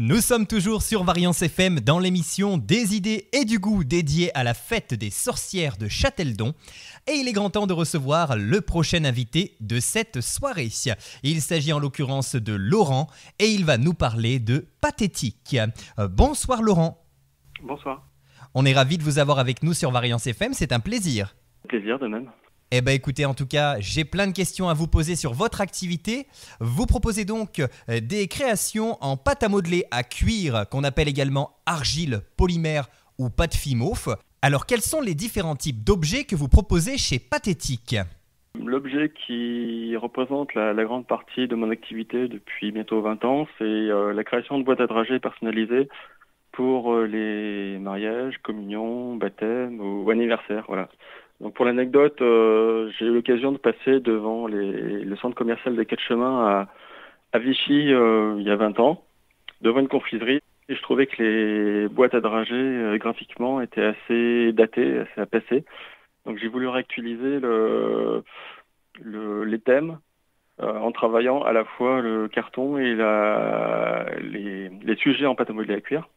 Nous sommes toujours sur Variance FM dans l'émission Des idées et du goût dédiée à la fête des sorcières de Châteldon. Et il est grand temps de recevoir le prochain invité de cette soirée. Il s'agit en l'occurrence de Laurent et il va nous parler de pathétique. Bonsoir Laurent. Bonsoir. On est ravis de vous avoir avec nous sur Variance FM, c'est un plaisir. Plaisir de même. Eh bien écoutez, en tout cas, j'ai plein de questions à vous poser sur votre activité. Vous proposez donc des créations en pâte à modeler à cuire, qu'on appelle également argile, polymère ou pâte fimauve. Alors quels sont les différents types d'objets que vous proposez chez Pathétique ? L'objet qui représente la grande partie de mon activité depuis bientôt 20 ans, c'est la création de boîtes à dragées personnalisées pour les mariages, communions, baptêmes ou anniversaires. Voilà. Donc pour l'anecdote, j'ai eu l'occasion de passer devant le centre commercial des Quatre Chemins à Vichy il y a 20 ans, devant une confiserie. Et je trouvais que les boîtes à dragées graphiquement étaient assez datées, assez passées. Donc j'ai voulu réactualiser les thèmes en travaillant à la fois le carton et les sujets en pâte à modeler à cuire.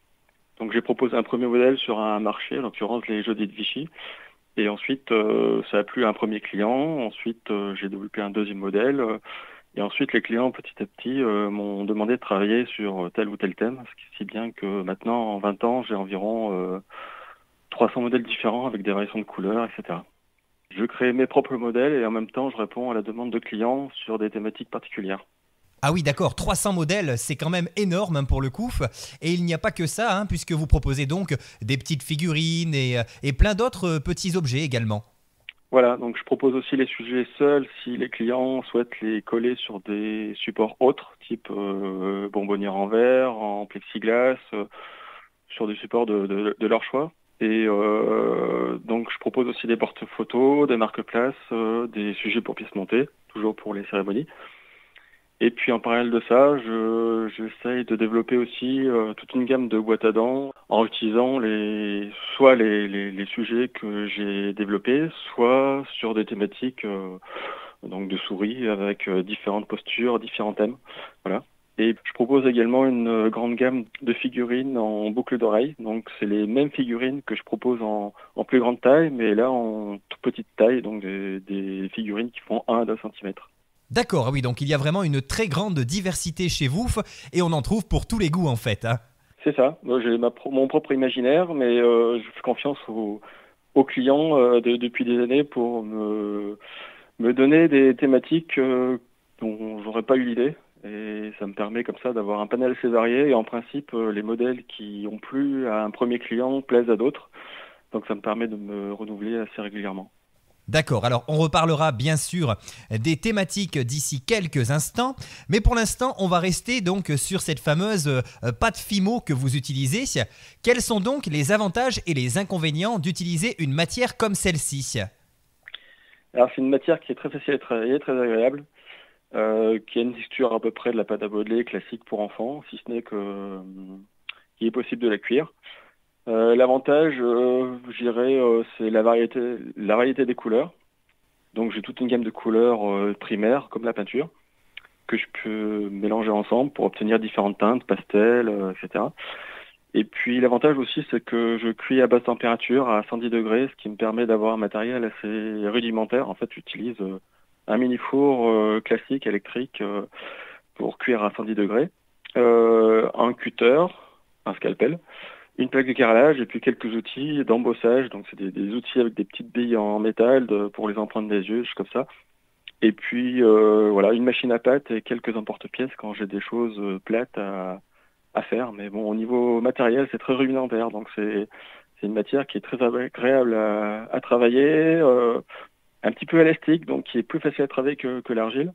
Donc j'ai proposé un premier modèle sur un marché, en l'occurrence les jeudis de Vichy. Et ensuite, ça a plu à un premier client. Ensuite, j'ai développé un deuxième modèle. Et ensuite, les clients, petit à petit, m'ont demandé de travailler sur tel ou tel thème. Si bien que maintenant, en 20 ans, j'ai environ 300 modèles différents avec des variations de couleurs, etc. Je crée mes propres modèles et en même temps, je réponds à la demande de clients sur des thématiques particulières. Ah oui, d'accord, 300 modèles, c'est quand même énorme pour le coup. Et il n'y a pas que ça, puisque vous proposez donc des petites figurines et plein d'autres petits objets également. Voilà, donc je propose aussi les sujets seuls si les clients souhaitent les coller sur des supports autres, type bonbonnière en verre, en plexiglas, sur des supports de leur choix. Et donc je propose aussi des porte-photos, des marque-places, des sujets pour pièces montées, toujours pour les cérémonies. Et puis en parallèle de ça, j'essaye de développer aussi toute une gamme de boîtes à dents en utilisant soit les sujets que j'ai développés, soit sur des thématiques donc de souris avec différentes postures, différents thèmes. Voilà. Et je propose également une grande gamme de figurines en boucle d'oreille. Donc c'est les mêmes figurines que je propose en plus grande taille, mais là en toute petite taille, donc des figurines qui font 1 à 2 cm. D'accord, oui, donc il y a vraiment une très grande diversité chez vous et on en trouve pour tous les goûts en fait. C'est ça, moi, j'ai mon propre imaginaire, mais je fais confiance aux clients depuis des années pour me donner des thématiques dont j'aurais pas eu l'idée. Et ça me permet comme ça d'avoir un panel assez varié et en principe les modèles qui ont plu à un premier client plaisent à d'autres. Donc ça me permet de me renouveler assez régulièrement. D'accord, alors on reparlera bien sûr des thématiques d'ici quelques instants, mais pour l'instant on va rester donc sur cette fameuse pâte Fimo que vous utilisez. Quels sont donc les avantages et les inconvénients d'utiliser une matière comme celle-ci ? Alors c'est une matière qui est très facile à travailler, très agréable, qui a une texture à peu près de la pâte à modeler classique pour enfants, si ce n'est qu'il est possible de la cuire. L'avantage, je dirais, c'est la variété des couleurs. Donc j'ai toute une gamme de couleurs primaires, comme la peinture, que je peux mélanger ensemble pour obtenir différentes teintes, pastels, etc. Et puis l'avantage aussi, c'est que je cuis à basse température, à 110 degrés, ce qui me permet d'avoir un matériel assez rudimentaire. En fait, j'utilise un mini-four classique, électrique, pour cuire à 110 degrés, un cutter, un scalpel, une plaque de carrelage et puis quelques outils d'embossage. Donc c'est des outils avec des petites billes en métal pour les empreintes des yeux, juste comme ça. Et puis voilà, une machine à pâte et quelques emporte-pièces quand j'ai des choses plates à faire. Mais bon, au niveau matériel, c'est très rudimentaire. Donc c'est une matière qui est très agréable à travailler, un petit peu élastique, donc qui est plus facile à travailler que l'argile.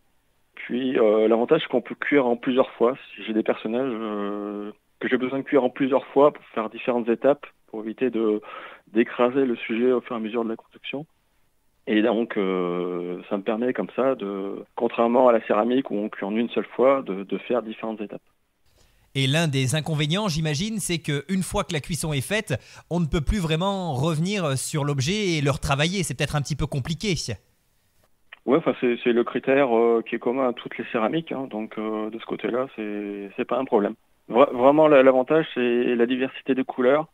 Puis l'avantage, c'est qu'on peut cuire en plusieurs fois. Si j'ai des personnages que j'ai besoin de cuire en plusieurs fois pour faire différentes étapes, pour éviter d'écraser le sujet au fur et à mesure de la construction. Et donc, ça me permet comme ça, contrairement à la céramique où on cuit en une seule fois, de faire différentes étapes. Et l'un des inconvénients, j'imagine, c'est qu'une fois que la cuisson est faite, on ne peut plus vraiment revenir sur l'objet et le retravailler. C'est peut-être un petit peu compliqué. Ouais, enfin c'est le critère qui est commun à toutes les céramiques, donc de ce côté-là, c'est pas un problème. Vraiment, l'avantage, c'est la diversité de couleurs.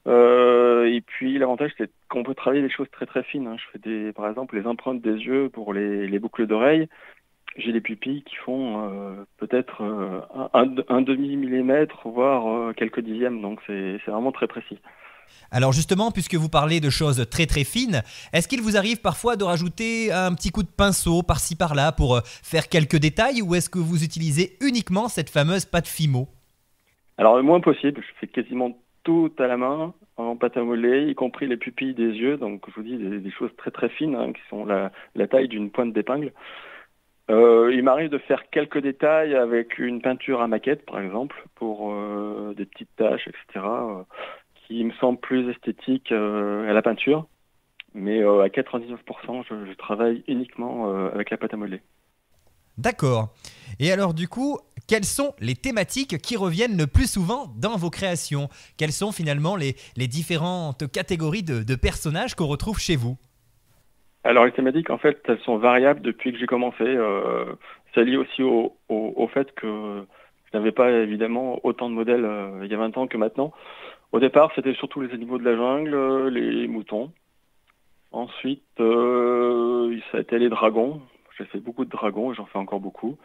Et puis l'avantage, c'est qu'on peut travailler des choses très très fines, hein. Je fais par exemple, les empreintes des yeux pour les boucles d'oreilles. J'ai des pupilles qui font peut-être un demi-millimètre, voire quelques dixièmes. Donc c'est vraiment très précis. Alors justement, puisque vous parlez de choses très très fines, est-ce qu'il vous arrive parfois de rajouter un petit coup de pinceau par-ci par-là pour faire quelques détails, ou est-ce que vous utilisez uniquement cette fameuse pâte Fimo? Alors le moins possible, je fais quasiment tout à la main, en pâte à modeler, y compris les pupilles des yeux. Donc je vous dis des choses très très fines, hein, qui sont la taille d'une pointe d'épingle. Il m'arrive de faire quelques détails avec une peinture à maquette, par exemple, pour des petites taches, etc., qui me semblent plus esthétiques à la peinture. Mais à 99%, je travaille uniquement avec la pâte à modeler. D'accord. Et alors du coup, quelles sont les thématiques qui reviennent le plus souvent dans vos créations? Quelles sont finalement les différentes catégories de personnages qu'on retrouve chez vous? Alors les thématiques, en fait, elles sont variables depuis que j'ai commencé. C'est lié aussi au fait que je n'avais pas évidemment autant de modèles il y a 20 ans que maintenant. Au départ, c'était surtout les animaux de la jungle, les moutons. Ensuite, ça a été les dragons. J'ai fait beaucoup de dragons et j'en fais encore beaucoup.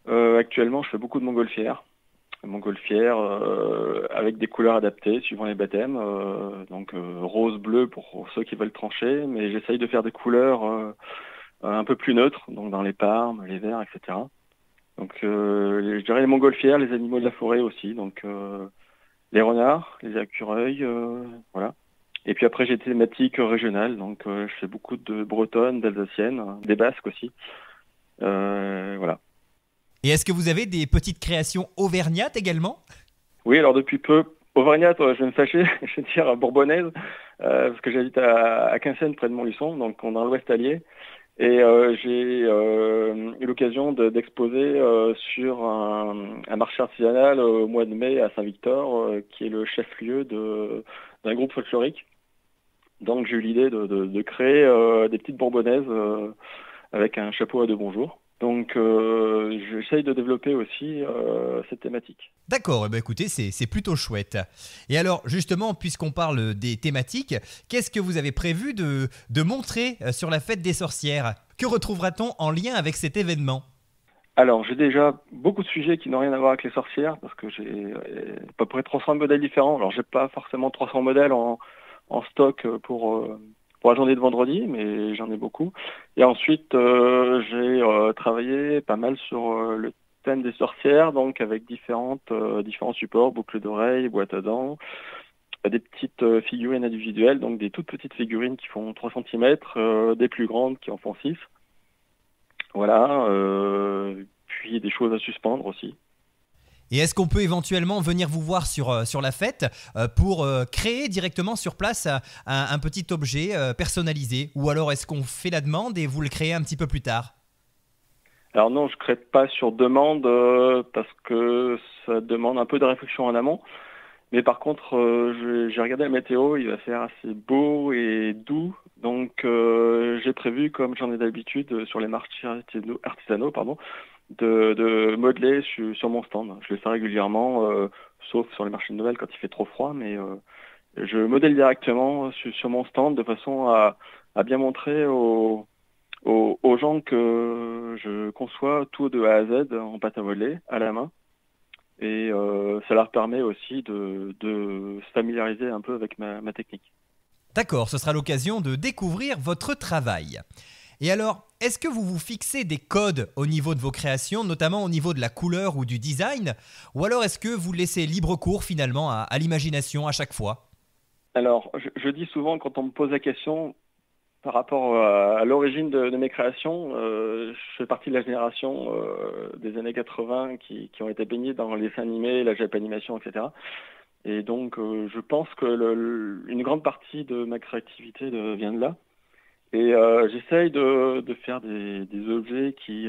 Actuellement, je fais beaucoup de montgolfières. Montgolfières avec des couleurs adaptées suivant les baptêmes. Donc rose, bleu pour ceux qui veulent trancher. Mais j'essaye de faire des couleurs un peu plus neutres, donc dans les parmes, les verts, etc. Donc je dirais les montgolfières, les animaux de la forêt aussi. Donc les renards, les écureuils, voilà. Et puis après, j'ai des thématiques régionales, donc je fais beaucoup de bretonnes, d'alsaciennes, des basques aussi. Voilà. Et est-ce que vous avez des petites créations auvergnates également? Oui, alors depuis peu, Auvergnat, je vais me fâcher, je vais dire bourbonnaise, parce que j'habite à Quinssaines, près de Montluçon, donc on est dans l'Ouest allié. Et j'ai eu l'occasion d'exposer sur un marché artisanal au mois de mai à Saint-Victor, qui est le chef-lieu d'un groupe folklorique. Donc j'ai eu l'idée de créer des petites bourbonnaises avec un chapeau à deux bonjours. Donc j'essaye de développer aussi cette thématique. D'accord, eh ben écoutez, c'est plutôt chouette. Et alors, justement, puisqu'on parle des thématiques, qu'est-ce que vous avez prévu de montrer sur la fête des sorcières? Que retrouvera-t-on en lien avec cet événement? Alors j'ai déjà beaucoup de sujets qui n'ont rien à voir avec les sorcières parce que j'ai à peu près 300 modèles différents. Alors j'ai pas forcément 300 modèles en stock pour la journée de vendredi, mais j'en ai beaucoup. Et ensuite j'ai travaillé pas mal sur le thème des sorcières, donc avec différents supports, boucles d'oreilles, boîtes à dents, des petites figurines individuelles, donc des toutes petites figurines qui font 3 cm, des plus grandes qui en font 6. Voilà, puis des choses à suspendre aussi. Et est-ce qu'on peut éventuellement venir vous voir sur la fête pour créer directement sur place un petit objet personnalisé? Ou alors est-ce qu'on fait la demande et vous le créez un petit peu plus tard? Alors non, je ne crée pas sur demande parce que ça demande un peu de réflexion en amont. Mais par contre, j'ai regardé la météo, il va faire assez beau et doux. Donc j'ai prévu, comme j'en ai d'habitude sur les marchés artisanaux, pardon, de modeler sur mon stand. Je le fais régulièrement, sauf sur les marchés de Noël quand il fait trop froid, mais je modèle directement sur mon stand de façon à bien montrer aux gens que je conçois tout de A à Z en pâte à modeler, à la main. Et ça leur permet aussi de se familiariser un peu avec ma technique. D'accord, ce sera l'occasion de découvrir votre travail. Et alors, est-ce que vous vous fixez des codes au niveau de vos créations, notamment au niveau de la couleur ou du design? Ou alors est-ce que vous laissez libre cours finalement à l'imagination à chaque fois? Alors, je dis souvent quand on me pose la question par rapport à l'origine de mes créations, je fais partie de la génération des années 80 qui ont été baignés dans les dessins animés, la japanimation, etc. Et donc, je pense que une grande partie de ma créativité vient de là. Et j'essaye de faire des objets qui,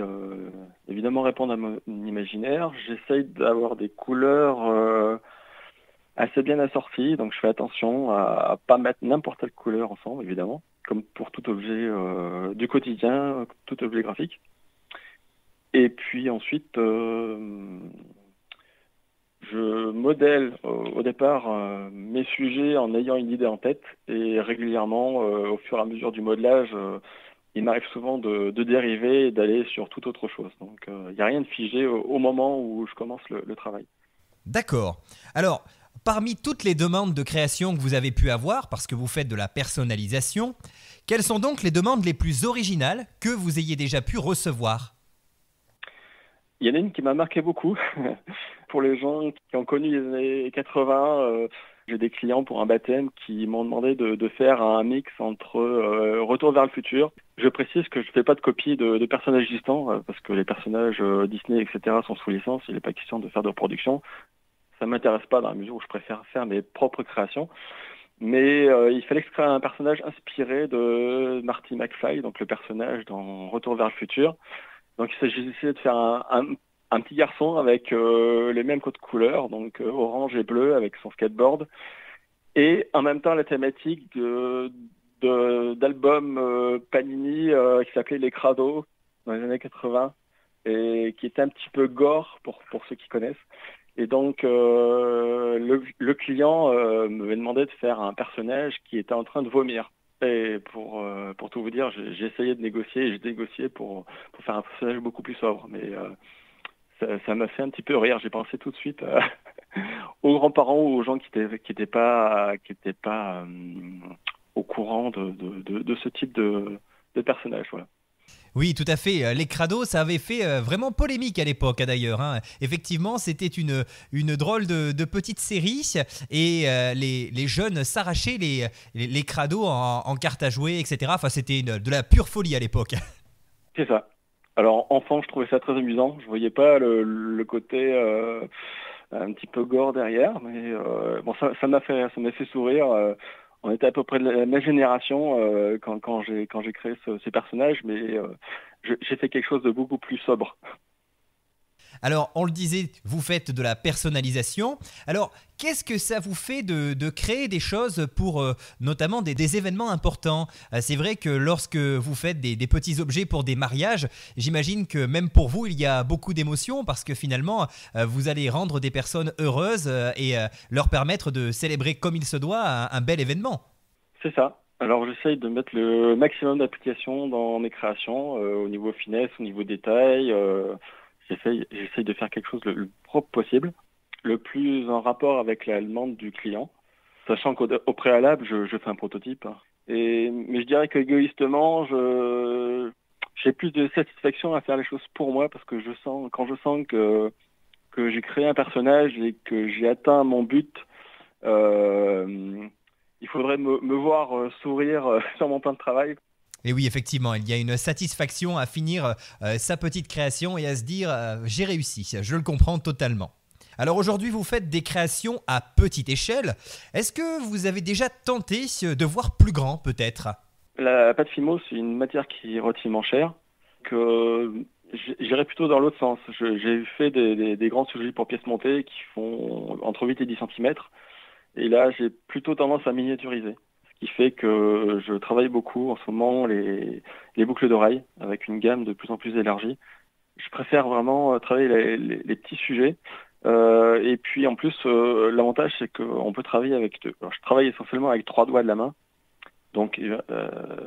évidemment, répondent à mon imaginaire. J'essaye d'avoir des couleurs assez bien assorties, donc je fais attention à pas mettre n'importe quelle couleur ensemble, évidemment, comme pour tout objet du quotidien, tout objet graphique. Et puis ensuite, Je modèle au départ mes sujets en ayant une idée en tête et régulièrement, au fur et à mesure du modelage, il m'arrive souvent de dériver et d'aller sur toute autre chose. Donc il n'y a rien de figé au moment où je commence le travail. D'accord. Alors, parmi toutes les demandes de création que vous avez pu avoir, parce que vous faites de la personnalisation, quelles sont donc les demandes les plus originales que vous ayez déjà pu recevoir? Il y en a une qui m'a marqué beaucoup. Pour les gens qui ont connu les années 80, j'ai des clients pour un baptême qui m'ont demandé de faire un mix entre Retour vers le futur. Je précise que je ne fais pas de copie de personnages existants, parce que les personnages Disney, etc. sont sous licence. Il n'est pas question de faire de reproduction. Ça ne m'intéresse pas dans la mesure où je préfère faire mes propres créations. Mais il fallait que je crée un personnage inspiré de Marty McFly, donc le personnage dans Retour vers le futur. Donc il s'agissait de faire un petit garçon avec les mêmes codes couleurs, donc orange et bleu avec son skateboard, et en même temps la thématique d'album Panini qui s'appelait Les Crados dans les années 80 et qui était un petit peu gore pour ceux qui connaissent. Et donc le client m'avait demandé de faire un personnage qui était en train de vomir. Et pour tout vous dire, j'ai essayé de négocier et j'ai négocié pour faire un personnage beaucoup plus sobre. Mais ça m'a fait un petit peu rire. J'ai pensé tout de suite aux grands-parents ou aux gens qui étaient pas au courant de ce type de personnage. Voilà. Oui, tout à fait. Les crados, ça avait fait vraiment polémique à l'époque, d'ailleurs, hein. Effectivement, c'était une drôle de petite série et les jeunes s'arrachaient les crados en cartes à jouer, etc. Enfin, c'était de la pure folie à l'époque. C'est ça. Alors, enfant, je trouvais ça très amusant. Je voyais pas le côté un petit peu gore derrière, mais bon, ça m'a fait rire, ça m'a fait sourire. On était à peu près de la même génération quand j'ai créé ces personnages, mais j'ai fait quelque chose de beaucoup plus sobre. Alors, on le disait, vous faites de la personnalisation. Alors, qu'est-ce que ça vous fait de créer des choses pour notamment des événements importants? C'est vrai que lorsque vous faites des petits objets pour des mariages, j'imagine que même pour vous, il y a beaucoup d'émotions parce que finalement, vous allez rendre des personnes heureuses et leur permettre de célébrer comme il se doit un bel événement. C'est ça. Alors, j'essaye de mettre le maximum d'applications dans mes créations, au niveau finesse, au niveau détail. J'essaye de faire quelque chose le plus propre possible, le plus en rapport avec la demande du client, sachant qu'au préalable, je fais un prototype. Mais je dirais qu'égoïstement, j'ai plus de satisfaction à faire les choses pour moi parce que quand je sens que j'ai créé un personnage et que j'ai atteint mon but, euh, il faudrait me voir sourire sur mon plan de travail. Et oui, effectivement, il y a une satisfaction à finir sa petite création et à se dire j'ai réussi. Je le comprends totalement. Alors aujourd'hui, vous faites des créations à petite échelle. Est-ce que vous avez déjà tenté de voir plus grand peut-être? La pâte Fimo, c'est une matière qui est relativement chère, que j'irais plutôt dans l'autre sens. J'ai fait des grands sujets pour pièces montées qui font entre 8 et 10 centimètres. Et là, j'ai plutôt tendance à miniaturiser. Ce qui fait que je travaille beaucoup en ce moment les boucles d'oreilles avec une gamme de plus en plus élargie. Je préfère vraiment travailler les petits sujets. Et puis en plus, l'avantage, c'est qu'on peut travailler avec deux. Alors, je travaille essentiellement avec 3 doigts de la main, donc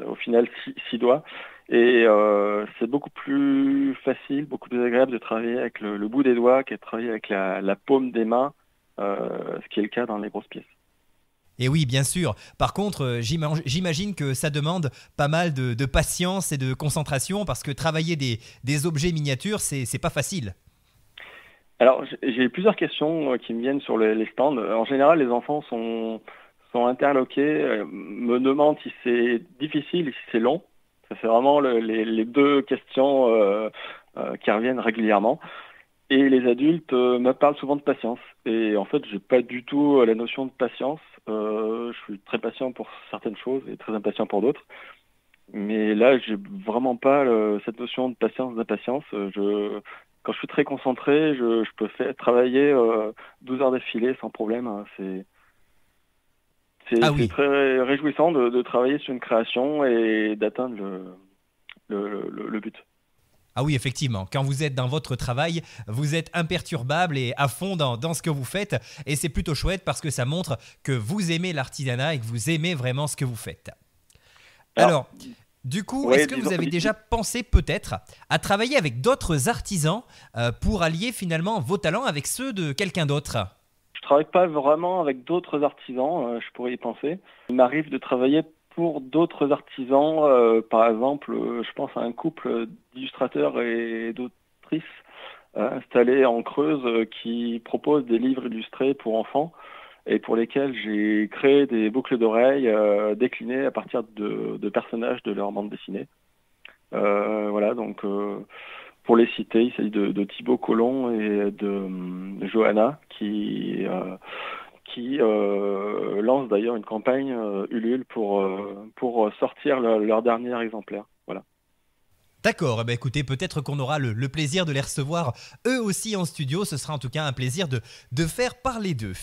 au final 6 doigts. Et c'est beaucoup plus facile, beaucoup plus agréable de travailler avec le bout des doigts qu'à travailler avec la paume des mains, ce qui est le cas dans les grosses pièces. Et oui, bien sûr. Par contre, j'imagine que ça demande pas mal de patience et de concentration parce que travailler des objets miniatures, c'est pas facile. Alors, j'ai plusieurs questions qui me viennent sur les stands. En général, les enfants sont interloqués, me demandent si c'est difficile et si c'est long. Ça, c'est vraiment les deux questions qui reviennent régulièrement. Et les adultes me parlent souvent de patience. Et en fait, j'ai pas du tout la notion de patience. Je suis très patient pour certaines choses et très impatient pour d'autres. Mais là, j'ai vraiment pas cette notion de patience, d'impatience. Quand je suis très concentré, je peux travailler 12 heures d'affilée sans problème, hein. Ah C'est oui. très réjouissant de travailler sur une création et d'atteindre le but. Ah oui, effectivement, quand vous êtes dans votre travail, vous êtes imperturbable et à fond dans ce que vous faites. Et c'est plutôt chouette parce que ça montre que vous aimez l'artisanat et que vous aimez vraiment ce que vous faites. Alors, Alors, du coup, ouais, est-ce que vous avez déjà pensé peut-être à travailler avec d'autres artisans pour allier finalement vos talents avec ceux de quelqu'un d'autre? je travaille pas vraiment avec d'autres artisans, je pourrais y penser. Il m'arrive de travailler pour d'autres artisans, par exemple, je pense à un couple d'illustrateurs et d'autrices installés en Creuse qui proposent des livres illustrés pour enfants et pour lesquels j'ai créé des boucles d'oreilles déclinées à partir de personnages de leur bande dessinée. Voilà, donc pour les citer, il s'agit de Thibaut Colomb et de Johanna qui lance d'ailleurs une campagne Ulule pour sortir leur dernier exemplaire. Voilà. D'accord, eh ben écoutez, peut-être qu'on aura le plaisir de les recevoir eux aussi en studio. Ce sera en tout cas un plaisir de faire parler d'eux.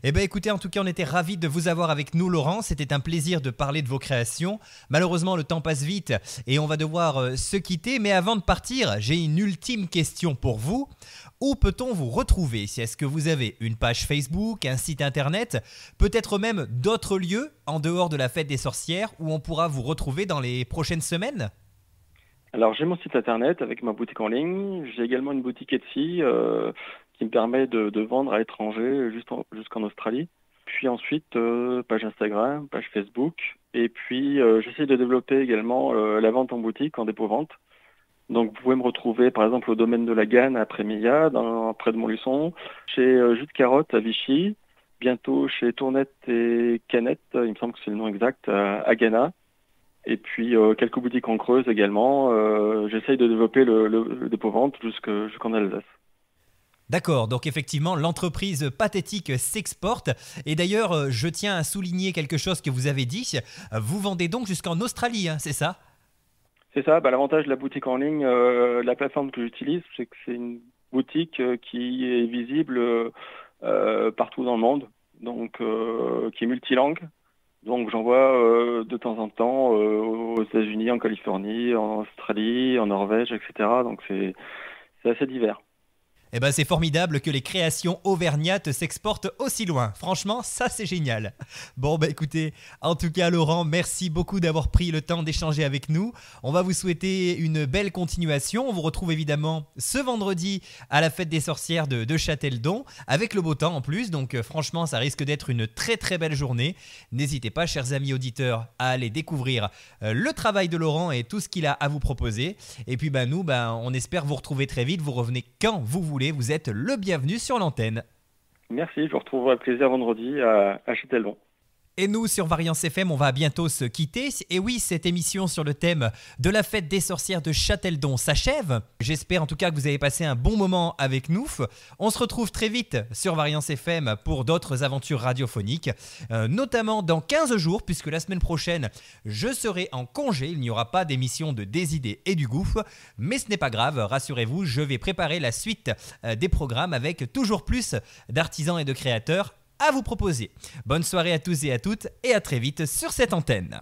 Eh bien écoutez, en tout cas, on était ravis de vous avoir avec nous, Laurent. C'était un plaisir de parler de vos créations. Malheureusement, le temps passe vite et on va devoir se quitter. Mais avant de partir, j'ai une ultime question pour vous. Où peut-on vous retrouver? Est-ce que vous avez une page Facebook, un site internet, peut-être même d'autres lieux en dehors de la fête des sorcières où on pourra vous retrouver dans les prochaines semaines? Alors j'ai mon site internet avec ma boutique en ligne. J'ai également une boutique Etsy qui me permet de vendre à l'étranger jusqu'en Australie. Puis ensuite, page Instagram, page Facebook. Et puis j'essaie de développer également la vente en boutique, en dépôt-vente. Donc vous pouvez me retrouver par exemple au domaine de la Ganne à Prémilla, près de Montluçon, chez Jus de Carotte à Vichy, bientôt chez Tournette et Canette, il me semble que c'est le nom exact, à Ghana. Et puis quelques boutiques en Creuse également. J'essaye de développer le dépôt-vente jusqu'en Alsace. D'accord, donc effectivement, l'entreprise Pathétique s'exporte. Et d'ailleurs, je tiens à souligner quelque chose que vous avez dit. Vous vendez donc jusqu'en Australie, hein, c'est ça? C'est ça, l'avantage de la boutique en ligne, la plateforme que j'utilise, c'est que c'est une boutique qui est visible partout dans le monde, donc qui est multilingue. Donc j'envoie de temps en temps aux États-Unis, en Californie, en Australie, en Norvège, etc. Donc c'est assez divers. Eh ben, c'est formidable que les créations auvergnates s'exportent aussi loin. Franchement, ça c'est génial. Bon, bah écoutez, en tout cas Laurent, merci beaucoup d'avoir pris le temps d'échanger avec nous. On va vous souhaiter une belle continuation. On vous retrouve évidemment ce vendredi à la fête des sorcières de Châteldon, avec le beau temps en plus. Donc franchement, ça risque d'être une très très belle journée. N'hésitez pas, chers amis auditeurs, à aller découvrir le travail de Laurent et tout ce qu'il a à vous proposer. Et puis nous, on espère vous retrouver très vite. Vous revenez quand vous voulez. Vous êtes le bienvenu sur l'antenne. Merci, je vous retrouverai avec plaisir vendredi à Châteldon. Et nous, sur Variance FM, on va bientôt se quitter. Et oui, cette émission sur le thème de la fête des sorcières de Châteldon s'achève. J'espère en tout cas que vous avez passé un bon moment avec nous. On se retrouve très vite sur Variance FM pour d'autres aventures radiophoniques, notamment dans 15 jours, puisque la semaine prochaine, je serai en congé. Il n'y aura pas d'émission de Des idées et du goût. Mais ce n'est pas grave, rassurez-vous, je vais préparer la suite des programmes avec toujours plus d'artisans et de créateurs à vous proposer. Bonne soirée à tous et à toutes et à très vite sur cette antenne.